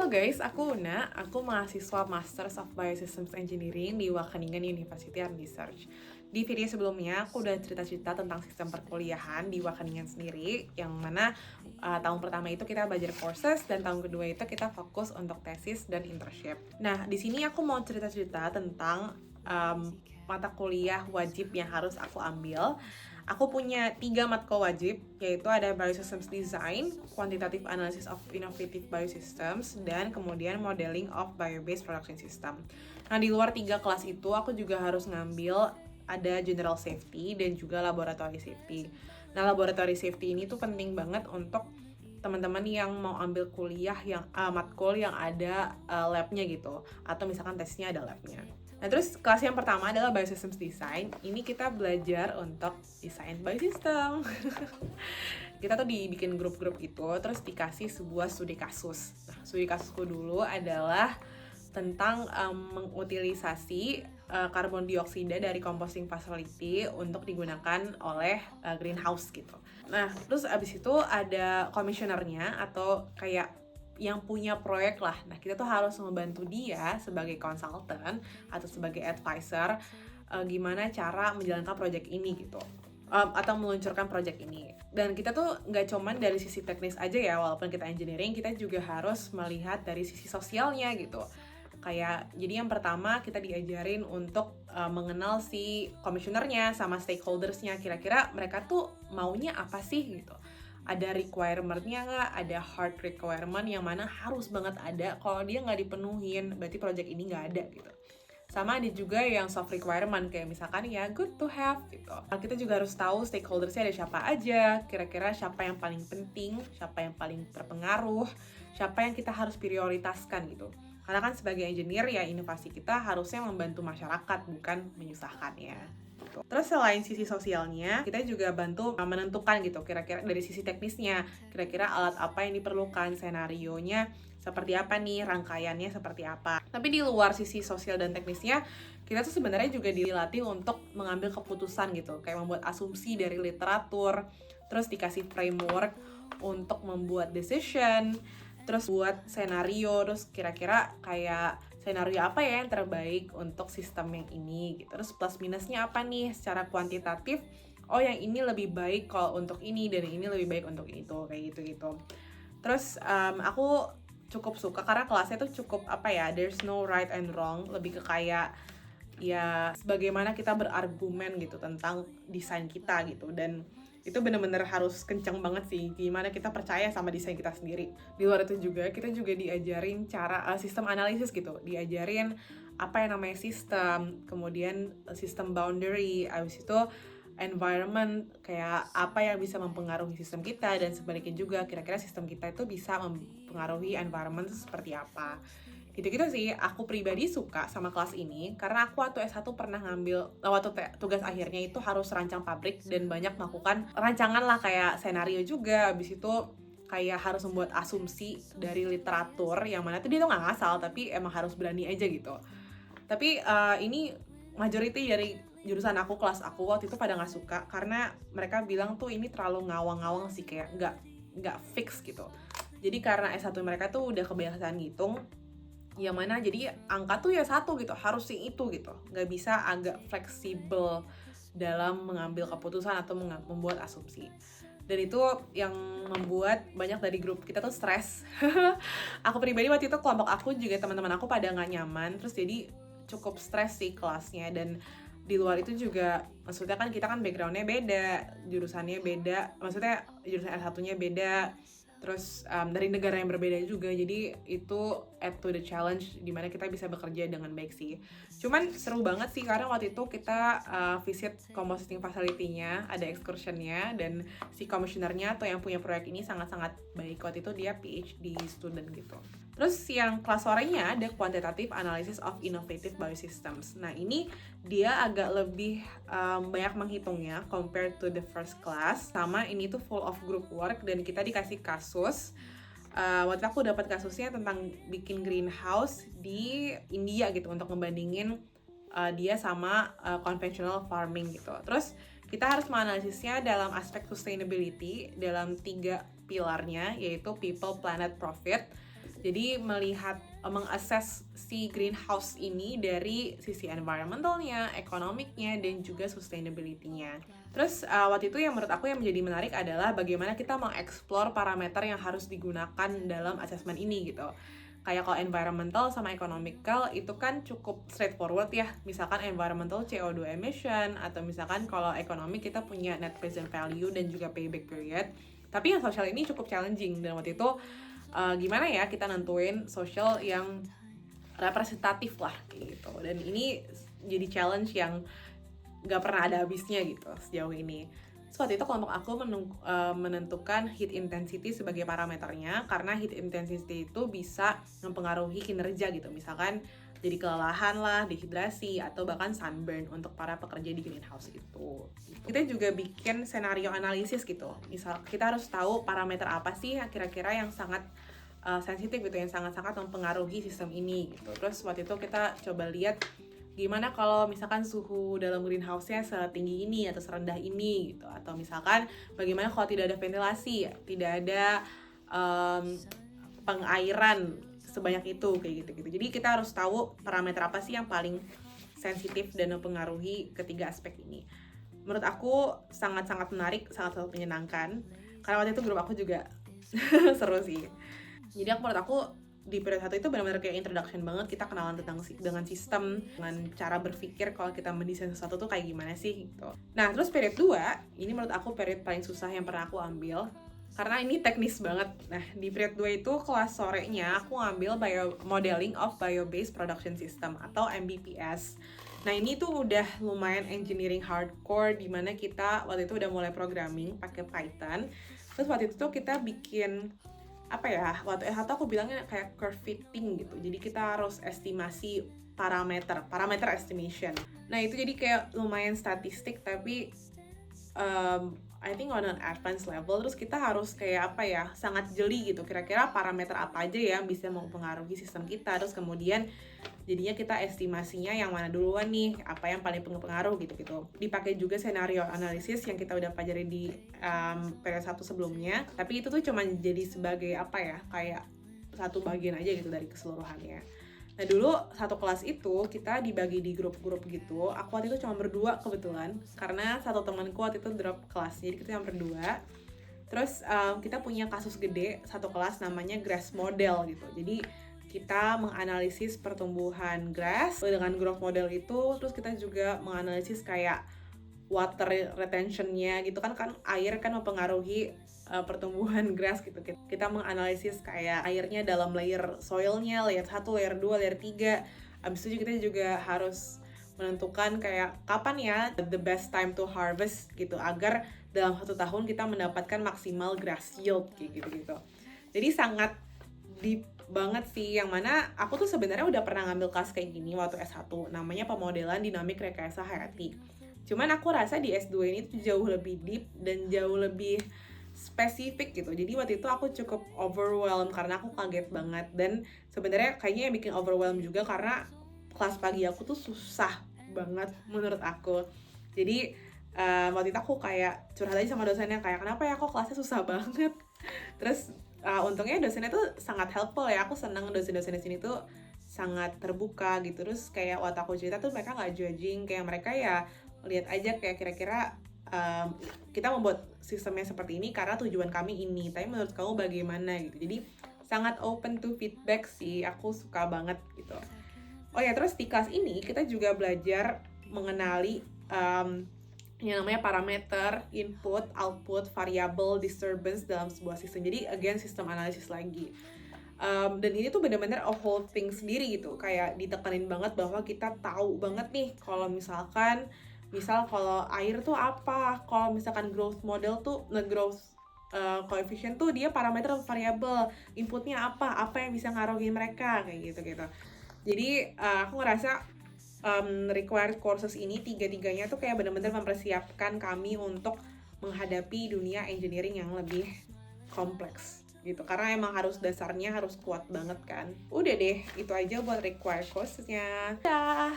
Halo guys, aku Una. Aku mahasiswa Masters of Biosystems Engineering di Wageningen University and Research. Di video sebelumnya, aku udah cerita-cerita tentang sistem perkuliahan di Wageningen sendiri, yang mana tahun pertama itu kita belajar courses, dan tahun kedua itu kita fokus untuk tesis dan internship. Nah, di sini aku mau cerita-cerita tentang mata kuliah wajib yang harus aku ambil. Aku punya 3 matkul wajib, yaitu ada Biosystems Design, Quantitative Analysis of Innovative Biosystems, dan kemudian Modeling of Bio-Based Production System. Nah, di luar 3 kelas itu, aku juga harus ngambil ada General Safety dan juga Laboratory Safety. Nah, Laboratory Safety ini tuh penting banget untuk teman-teman yang mau ambil kuliah yang matkul yang ada labnya gitu, atau misalkan tesnya ada labnya. Nah, terus kelas yang pertama adalah Biosystems Design. Ini kita belajar untuk desain biosystem. Kita tuh dibikin grup-grup gitu, terus dikasih sebuah studi kasus. Nah, studi kasusku dulu adalah tentang mengutilisasi karbon dioksida dari composting facility untuk digunakan oleh greenhouse gitu. Nah, terus abis itu ada komisionernya atau kayak yang punya proyek lah. Nah, kita tuh harus membantu dia sebagai konsultan atau sebagai advisor gimana cara menjalankan proyek ini gitu. Atau meluncurkan proyek ini. Dan kita tuh nggak cuman dari sisi teknis aja ya, walaupun kita engineering, kita juga harus melihat dari sisi sosialnya gitu. Kayak, jadi yang pertama kita diajarin untuk mengenal si komisionernya sama stakeholdersnya, kira-kira mereka tuh maunya apa sih gitu. Ada requirement-nya nggak, ada hard requirement yang mana harus banget ada, kalau dia nggak dipenuhin, berarti project ini nggak ada gitu. Sama ada juga yang soft requirement, kayak misalkan ya good to have gitu. Nah, kita juga harus tahu stakeholdersnya ada siapa aja, kira-kira siapa yang paling penting, siapa yang paling terpengaruh, siapa yang kita harus prioritaskan gitu. Karena kan sebagai engineer ya inovasi kita harusnya membantu masyarakat, bukan menyusahkan ya. Terus selain sisi sosialnya, kita juga bantu menentukan gitu, kira-kira dari sisi teknisnya, kira-kira alat apa yang diperlukan, senarionya seperti apa nih, rangkaiannya seperti apa. Tapi di luar sisi sosial dan teknisnya, kita tuh sebenarnya juga dilatih untuk mengambil keputusan gitu, kayak membuat asumsi dari literatur, terus dikasih framework untuk membuat decision, terus buat senario, terus kira-kira kayak senario apa ya yang terbaik untuk sistem yang ini gitu. Terus plus minusnya apa nih secara kuantitatif, oh yang ini lebih baik kalau untuk ini dan ini lebih baik untuk itu, kayak gitu-gitu. Terus aku cukup suka karena kelasnya tuh cukup apa ya, there's no right and wrong, lebih ke kayak ya bagaimana kita berargumen gitu tentang desain kita gitu. Dan itu bener-bener harus kenceng banget sih gimana kita percaya sama desain kita sendiri. Di luar itu juga kita juga diajarin cara sistem analisis gitu, diajarin apa yang namanya sistem, kemudian sistem boundary, abis itu environment, kayak apa yang bisa mempengaruhi sistem kita, dan sebaliknya juga kira-kira sistem kita itu bisa mempengaruhi environment seperti apa. Gitu-gitu sih. Aku pribadi suka sama kelas ini karena aku waktu S1 pernah ngambil, waktu tugas akhirnya itu harus rancang pabrik dan banyak melakukan rancangan lah, kayak senario juga. Habis itu kayak harus membuat asumsi dari literatur yang mana tuh dia tuh nggak ngasal, tapi emang harus berani aja gitu. Tapi ini majority dari jurusan aku, kelas aku waktu itu pada nggak suka karena mereka bilang tuh ini terlalu ngawang-ngawang sih, kayak nggak fix gitu. Jadi karena S1 mereka tuh udah kebiasaan ngitung, yang mana jadi angka tuh ya satu gitu, harus sih itu gitu, nggak bisa agak fleksibel dalam mengambil keputusan atau membuat asumsi. Dan itu yang membuat banyak dari grup kita tuh stres. Aku pribadi waktu itu, kelompok aku juga teman-teman aku pada nggak nyaman, terus jadi cukup stres sih kelasnya. Dan di luar itu juga, maksudnya kan kita kan backgroundnya beda, jurusannya beda, maksudnya jurusan S1-nya beda, terus dari negara yang berbeda juga, jadi itu add to the challenge dimana kita bisa bekerja dengan baik sih. Cuman seru banget sih karena waktu itu kita visit composting facility-nya, ada excursion-nya, dan si komisionernya atau yang punya proyek ini sangat-sangat baik. Waktu itu dia PhD student gitu. Terus yang kelas sorenya ada Quantitative Analysis of Innovative Biosystems. Nah ini dia agak lebih banyak menghitungnya compared to the first class. Sama ini tuh full of group work dan kita dikasih kasus. Waktu aku dapat kasusnya tentang bikin greenhouse di India gitu, untuk ngebandingin dia sama conventional farming gitu. Terus kita harus menganalisisnya dalam aspek sustainability dalam 3 pilarnya, yaitu people, planet, profit. Jadi melihat mengakses si greenhouse ini dari sisi environmentalnya, ekonomiknya, dan juga sustainability-nya. Terus waktu itu yang menurut aku yang menjadi menarik adalah bagaimana kita mengeksplor parameter yang harus digunakan dalam asesmen ini gitu. Kayak kalau environmental sama economical itu kan cukup straightforward ya. Misalkan environmental CO2 emission, atau misalkan kalau ekonomi kita punya net present value dan juga payback period. Tapi yang social ini cukup challenging, dan waktu itu gimana ya kita nentuin social yang representatif lah gitu. Dan ini jadi challenge yang gak pernah ada habisnya gitu sejauh ini. Waktu itu kelompok aku menentukan heat intensity sebagai parameternya, karena heat intensity itu bisa mempengaruhi kinerja gitu. Misalkan jadi kelelahan lah, dehidrasi, atau bahkan sunburn untuk para pekerja di greenhouse itu. Kita juga bikin senario analisis gitu. Misal kita harus tahu parameter apa sih kira-kira yang sangat sensitif gitu, yang sangat-sangat mempengaruhi sistem ini gitu. Terus waktu itu kita coba lihat gimana kalau misalkan suhu dalam greenhouse-nya setinggi ini atau serendah ini gitu, atau misalkan bagaimana kalau tidak ada ventilasi, tidak ada pengairan sebanyak itu kayak gitu. Jadi kita harus tahu parameter apa sih yang paling sensitif dan mempengaruhi ketiga aspek ini. Menurut aku sangat-sangat menarik, sangat-sangat menyenangkan, karena waktu itu grup aku juga seru sih. Jadi menurut aku di periode 1 itu benar-benar kayak introduction banget, kita kenalan dengan sistem, dengan cara berpikir kalau kita mendesain sesuatu tuh kayak gimana sih gitu. Nah terus periode 2, ini menurut aku periode paling susah yang pernah aku ambil, karena ini teknis banget. Nah di periode 2 itu kelas sorenya aku ngambil modeling of bio-based production system atau MBPS. Nah ini tuh udah lumayan engineering hardcore, dimana kita waktu itu udah mulai programming pakai Python. Terus waktu itu tuh kita bikin waktu S1 aku bilangnya kayak curve fitting gitu. Jadi kita harus estimasi parameter estimation. Nah itu jadi kayak lumayan statistik, tapi I think on an advanced level. Terus kita harus kayak sangat jeli gitu, kira-kira parameter apa aja yang bisa mempengaruhi sistem kita. Terus kemudian jadinya kita estimasinya yang mana duluan nih, apa yang paling berpengaruh gitu. Dipakai juga senario analisis yang kita udah pelajari di periode 1 sebelumnya, tapi itu tuh cuma jadi sebagai kayak satu bagian aja gitu dari keseluruhannya. Nah dulu satu kelas itu kita dibagi di grup-grup gitu. Aku waktu itu cuma berdua kebetulan, karena satu temanku waktu itu drop kelas, jadi kita cuma berdua. Terus kita punya kasus gede satu kelas namanya grass model gitu. Jadi kita menganalisis pertumbuhan grass dengan growth model itu. Terus kita juga menganalisis kayak water retentionnya gitu kan air kan mempengaruhi pertumbuhan grass gitu. Kita menganalisis kayak airnya dalam layer soilnya, layer 1, layer 2, layer 3. Abis itu kita juga harus menentukan kayak kapan ya the best time to harvest gitu, agar dalam 1 tahun kita mendapatkan maksimal grass yield kayak gitu. Jadi sangat deep banget sih, yang mana aku tuh sebenarnya udah pernah ngambil kelas kayak gini waktu S1, namanya pemodelan dinamik rekayasa hayati. Cuman aku rasa di S2 ini tuh jauh lebih deep dan jauh lebih spesifik gitu. Jadi waktu itu aku cukup overwhelmed karena aku kaget banget, dan sebenarnya kayaknya yang bikin overwhelmed juga karena kelas pagi aku tuh susah banget menurut aku. Jadi waktu itu aku kayak curhat aja sama dosennya kayak kenapa ya kok kelasnya susah banget. Terus untungnya dosennya tuh sangat helpful ya. Aku seneng dosen-dosen di sini tuh sangat terbuka gitu. Terus kayak waktu aku cerita tuh mereka nggak judging, kayak mereka ya lihat aja kayak kira-kira kita membuat sistemnya seperti ini karena tujuan kami ini, tapi menurut kamu bagaimana gitu. Jadi sangat open to feedback sih, aku suka banget gitu. Oh ya, terus di kelas ini kita juga belajar mengenali yang namanya parameter, input, output, variable, disturbance dalam sebuah sistem. Jadi again sistem analisis lagi. Dan ini tuh benar-benar a whole thing sendiri gitu. Kayak ditekenin banget bahwa kita tahu banget nih kalau kalau air tuh apa, kalau misalkan growth model tuh growth coefficient tuh dia parameter variable, inputnya apa yang bisa ngaruhin mereka kayak gitu. Jadi aku ngerasa required courses ini tiga-tiganya tuh kayak benar-benar mempersiapkan kami untuk menghadapi dunia engineering yang lebih kompleks gitu, karena emang dasarnya harus kuat banget kan. Udah deh, itu aja buat required courses-nya. Dah.